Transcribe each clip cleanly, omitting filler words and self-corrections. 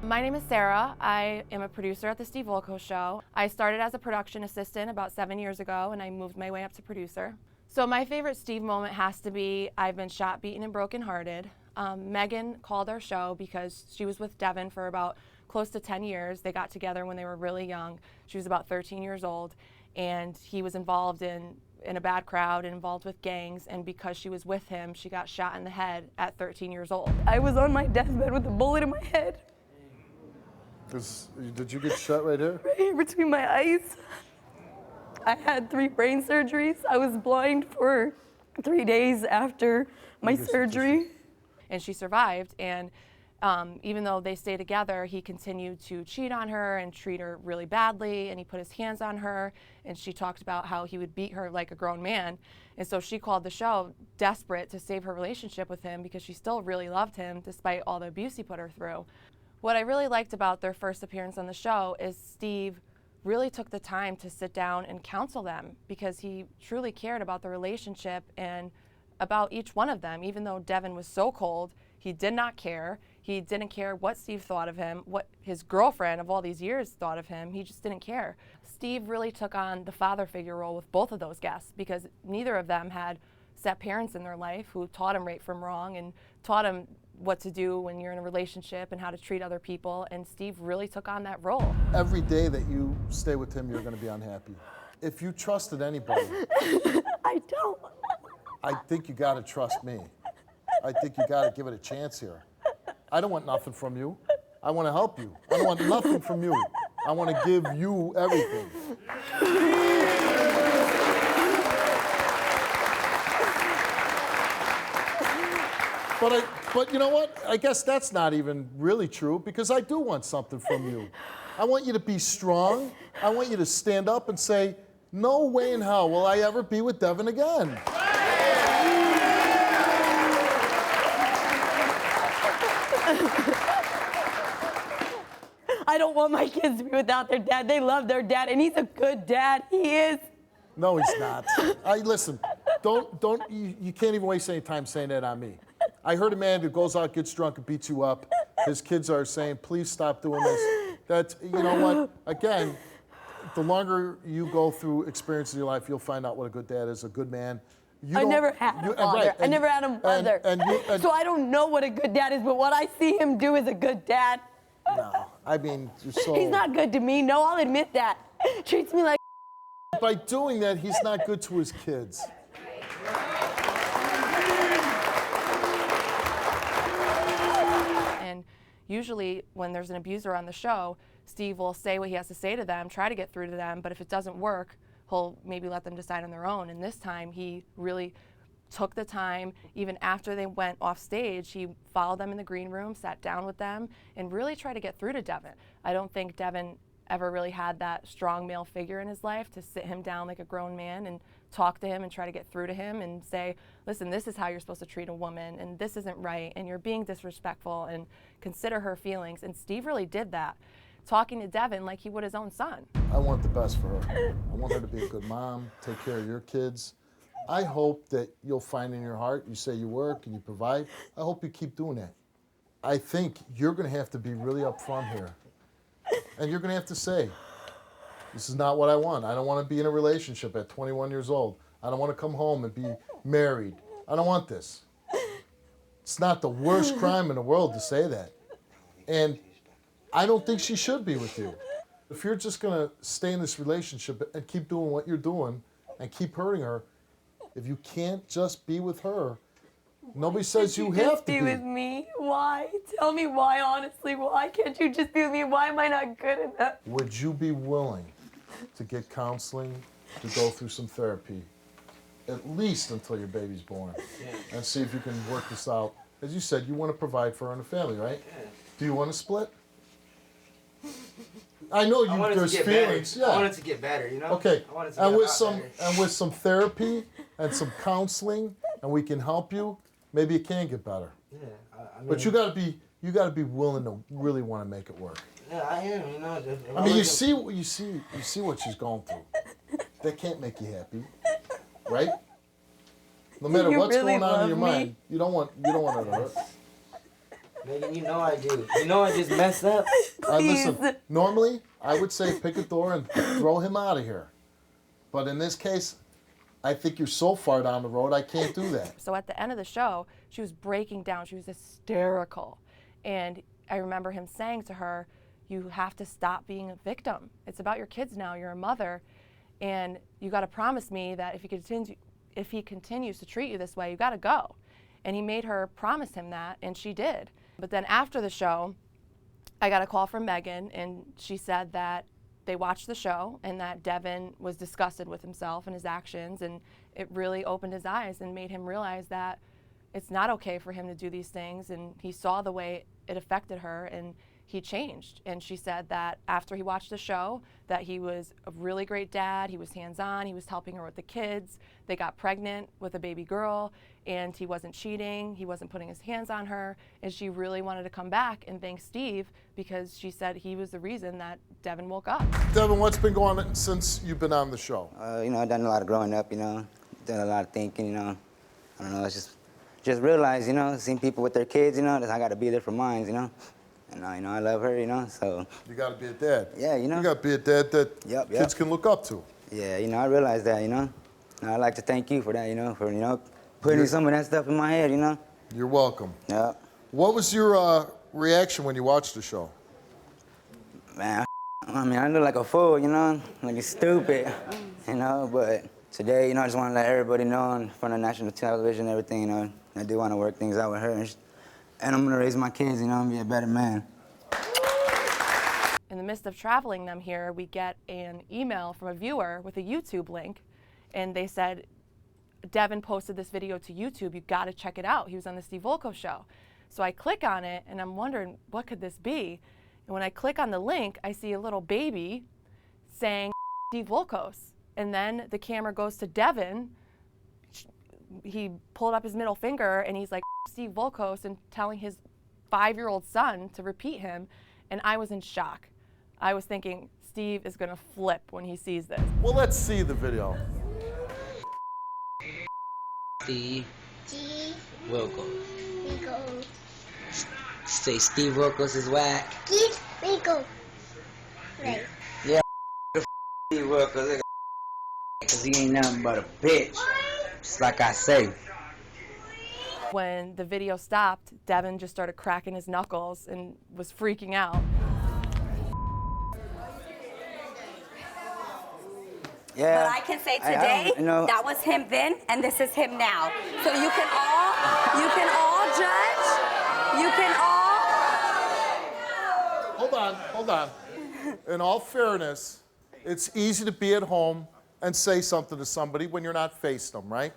My name is Sara. I am a producer at the Steve Wilkos Show. I started as a production assistant about 7 years ago, and I moved my way up to producer. So my favorite Steve moment has to be I've been shot, beaten, and brokenhearted. Megan called our show because she was with Devon for about close to 10 years. They got together when they were really young. She was about 13 years old, and he was involved in a bad crowd and involved with gangs, and because she was with him, she got shot in the head at 13 years old. I was on my deathbed with a bullet in my head. Did you get shot right here? Right here between my eyes. I had 3 brain surgeries. I was blind for 3 days after my surgery. And she survived, and even though they stayed together, he continued to cheat on her and treat her really badly, and he put his hands on her, and she talked about how he would beat her like a grown man. And so she called the show desperate to save her relationship with him because she still really loved him despite all the abuse he put her through. What I really liked about their first appearance on the show is Steve really took the time to sit down and counsel them because he truly cared about the relationship and about each one of them. Even though Devon was so cold, he did not care. He didn't care what Steve thought of him, what his girlfriend of all these years thought of him. He just didn't care. Steve really took on the father figure role with both of those guests because neither of them had set parents in their life who taught him right from wrong and taught him what to do when you're in a relationship and how to treat other people, and Steve really took on that role. Every day that you stay with him, you're going to be unhappy. If you trusted anybody, I don't. I think you got to trust me. I think you got to give it a chance here. I don't want nothing from you. I want to help you. I don't want nothing from you. I want to give you everything. But you know what? I guess that's not even really true because I do want something from you. I want you to be strong. I want you to stand up and say, no way in hell will I ever be with Devon again. I don't want my kids to be without their dad. They love their dad, and he's a good dad. He is. No, he's not. Listen, you can't even waste any time saying that on me. I heard a man who goes out, gets drunk, and beats you up. His kids are saying, please stop doing this. That's, you know what? Again, the longer you go through experiences in your life, you'll find out what a good dad is, a good man. I never had a father. Right, I never had a mother. So I don't know what a good dad is, but what I see him do is a good dad. No, I mean, you're so... He's not good to me. No, I'll admit that. Treats me like... By doing that, he's not good to his kids. And usually when there's an abuser on the show, Steve will say what he has to say to them, try to get through to them, but if it doesn't work, he'll maybe let them decide on their own. And this time, he really took the time, even after they went off stage, he followed them in the green room, sat down with them, and really tried to get through to Devon. I don't think Devon ever really had that strong male figure in his life to sit him down like a grown man and talk to him and try to get through to him and say, listen, this is how you're supposed to treat a woman, and this isn't right, and you're being disrespectful, and consider her feelings. And Steve really did that, talking to Devon like he would his own son. I want the best for her. I want her to be a good mom, take care of your kids. I hope that you'll find in your heart, you say you work and you provide, I hope you keep doing that. I think you're going to have to be really upfront here. And you're going to have to say, this is not what I want. I don't want to be in a relationship at 21 years old. I don't want to come home and be married. I don't want this. It's not the worst crime in the world to say that. And I don't think she should be with you. If you're just going to stay in this relationship and keep doing what you're doing and keep hurting her, if you can't just be with her, nobody says you have to be with me. Why? Tell me why, honestly. Why can't you just be with me? Why am I not good enough? Would you be willing to get counseling, to go through some therapy, at least until your baby's born, and see if you can work this out? As you said, you want to provide for her and a family, right? Do you want to split? I know there's feelings. Yeah. I want it to get better, you know? Okay. I want it to and with some therapy and some counseling, and we can help you, maybe it can get better. Yeah. I mean, but you gotta be willing to really want to make it work. Yeah, I am, you know. I mean, you see what she's going through. That can't make you happy, right? No matter what's going on in your mind, you don't want her to hurt. Megan, you know I do. You know I just messed up. Listen, normally I would say pick a door and throw him out of here. But in this case, I think you're so far down the road, I can't do that. So at the end of the show, she was breaking down. She was hysterical. And I remember him saying to her, you have to stop being a victim. It's about your kids now. You're a mother. And you got to promise me that if he continues to treat you this way, you got to go. And he made her promise him that, and she did. But then after the show, I got a call from Megan, and she said that they watched the show and that Devon was disgusted with himself and his actions, and it really opened his eyes and made him realize that it's not okay for him to do these things, and he saw the way it affected her, and he changed. And she said that after he watched the show, that he was a really great dad, he was hands-on, he was helping her with the kids, they got pregnant with a baby girl, and he wasn't cheating, he wasn't putting his hands on her, and she really wanted to come back and thank Steve because she said he was the reason that Devon woke up. Devon, what's been going on since you've been on the show? You know, I've done a lot of growing up, you know, done a lot of thinking, you know. I don't know, it's just realize, you know, seeing people with their kids, you know, that I got to be there for mine, you know. And, you know, I love her, you know, so. You got to be a dad. Yeah, you know. You got to be a dad that Yep. kids can look up to. Yeah, you know, I realize that, you know. And I'd like to thank you for that, you know, for, you know, putting some of that stuff in my head, you know. You're welcome. Yep. What was your reaction when you watched the show? Man, I mean, I look like a fool, you know, like stupid, you know, but today, you know, I just want to let everybody know in front of national television and everything, you know, I do want to work things out with her, and I'm going to raise my kids, you know, and be a better man. In the midst of traveling them here, we get an email from a viewer with a YouTube link, and they said, Devon posted this video to YouTube, you gotta check it out. He was on the Steve Wilkos show. So I click on it, and I'm wondering, what could this be? And when I click on the link, I see a little baby saying Steve Wilkos. And then the camera goes to Devon. He pulled up his middle finger, and he's like, Steve Wilkos, and telling his 5-year-old son to repeat him. And I was in shock. I was thinking, Steve is gonna flip when he sees this. Well, let's see the video. Steve Wilkos. Wilkos. Say Steve Wilkos is whack. Steve Wilkos. Right. Yeah, Steve Wilkos, cause he ain't nothing but a bitch. Just like I say. When the video stopped, Devon just started cracking his knuckles and was freaking out. Yeah. But I can say today, you know, that was him then, and this is him now. So you can all judge. You can all. Hold on. In all fairness, it's easy to be at home and say something to somebody when you're not facing them, right?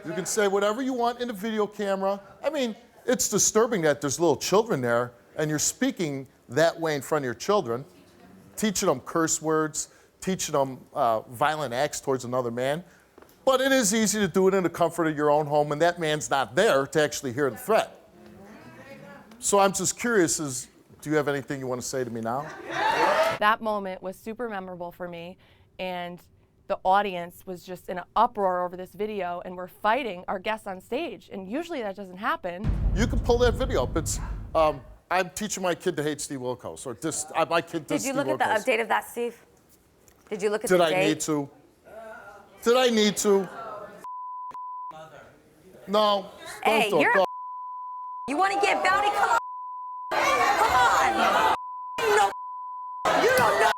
You can say whatever you want in the video camera. I mean, it's disturbing that there's little children there and you're speaking that way in front of your children, teaching them curse words, teaching them violent acts towards another man. But it is easy to do it in the comfort of your own home, and that man's not there to actually hear the threat. So I'm just curious, do you have anything you want to say to me now? That moment was super memorable for me, and the audience was just in an uproar over this video, and we're fighting our guests on stage, and usually that doesn't happen. You can pull that video up. It's, I'm teaching my kid to hate Steve Wilkos, or my kid does Steve Did you look at the Wilkos. update of that, Steve? Did you look at the Did date? I need to? Did I need to? No. Hey, don't, you're don't. You want to get bounty? Come on. Come on. No. You don't know.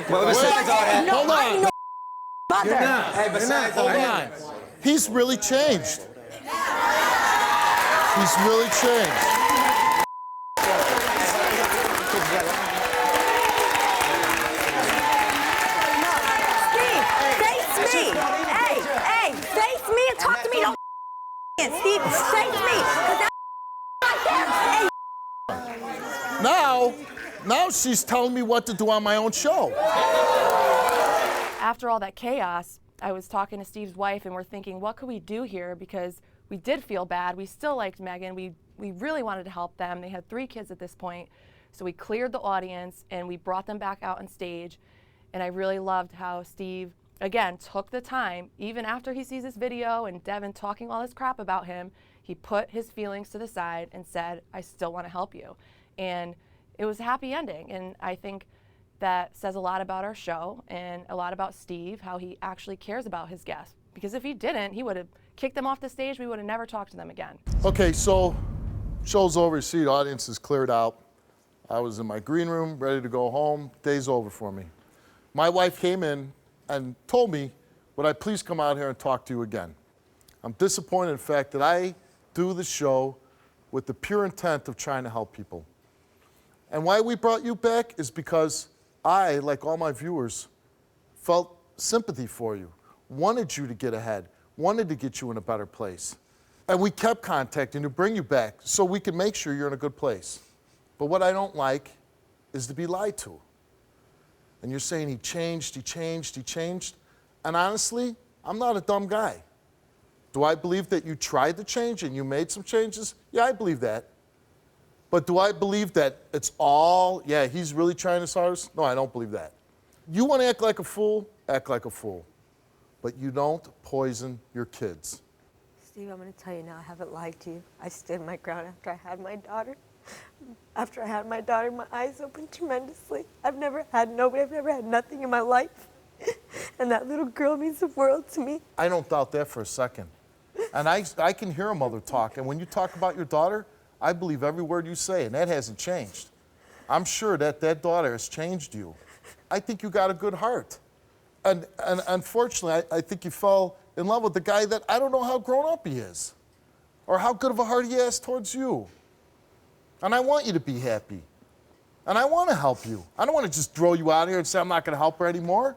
But besides all that, Hold on. Mother. hey, besides all Hold that, on. He's really changed. He's really changed. Steve, face me. Hey, face me and talk to me. Don't Steve, face me. 'Cause that right there. Hey. Now she's telling me what to do on my own show. After all that chaos, I was talking to Steve's wife, and we're thinking, what could we do here? Because we did feel bad. We still liked Megan. We really wanted to help them. They had 3 kids at this point. So we cleared the audience, and we brought them back out on stage. And I really loved how Steve again, took the time, even after he sees this video and Devon talking all this crap about him, he put his feelings to the side and said, I still want to help you. And it was a happy ending. And I think that says a lot about our show and a lot about Steve, how he actually cares about his guests. Because if he didn't, he would have kicked them off the stage. We would have never talked to them again. Okay, so show's over. You see, the audience is cleared out. I was in my green room, ready to go home. Day's over for me. My wife came in and told me, would I please come out here and talk to you again? I'm disappointed in the fact that I do the show with the pure intent of trying to help people. And why we brought you back is because I, like all my viewers, felt sympathy for you, wanted you to get ahead, wanted to get you in a better place. And we kept contacting to bring you back so we could make sure you're in a good place. But what I don't like is to be lied to. And you're saying he changed. And honestly, I'm not a dumb guy. Do I believe that you tried to change and you made some changes? Yeah, I believe that. But do I believe that it's all, yeah, he's really trying his hardest? No, I don't believe that. You want to act like a fool? Act like a fool. But you don't poison your kids. Steve, I'm going to tell you now, I haven't lied to you. I stood my ground after I had my daughter. After I had my daughter, my eyes opened tremendously. I've never had nobody, I've never had nothing in my life. And that little girl means the world to me. I don't doubt that for a second. And I can hear a mother talk. And when you talk about your daughter, I believe every word you say, and that hasn't changed. I'm sure that that daughter has changed you. I think you got a good heart. And unfortunately, I think you fell in love with the guy that I don't know how grown up he is or how good of a heart he has towards you. And I want you to be happy. And I want to help you. I don't want to just throw you out here and say I'm not going to help her anymore.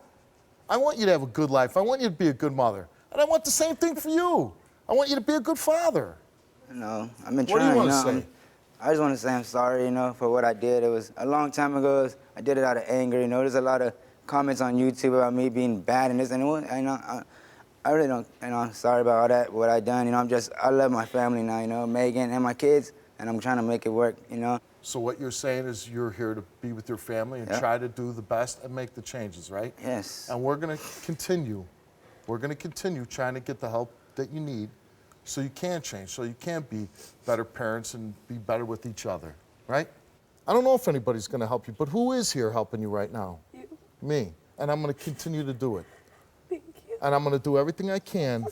I want you to have a good life. I want you to be a good mother. And I want the same thing for you. I want you to be a good father. No, I've been trying. What do you want to say? I just want to say I'm sorry, for what I did. It was a long time ago. I did it out of anger, There's a lot of comments on YouTube about me being bad and this and that. I really don't, I'm sorry about all that, what I done. I love my family now, Megan and my kids, and I'm trying to make it work, So what you're saying is you're here to be with your family and try to do the best and make the changes, right? Yes. And we're going to continue. We're going to continue trying to get the help that you need so you can change, so you can be better parents and be better with each other, right? I don't know if anybody's going to help you, but who is here helping you right now? You. Me. And I'm going to continue to do it. Thank you. And I'm going to do everything I can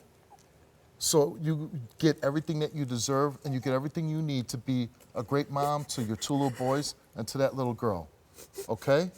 so you get everything that you deserve and you get everything you need to be a great mom to your 2 little boys and to that little girl, okay?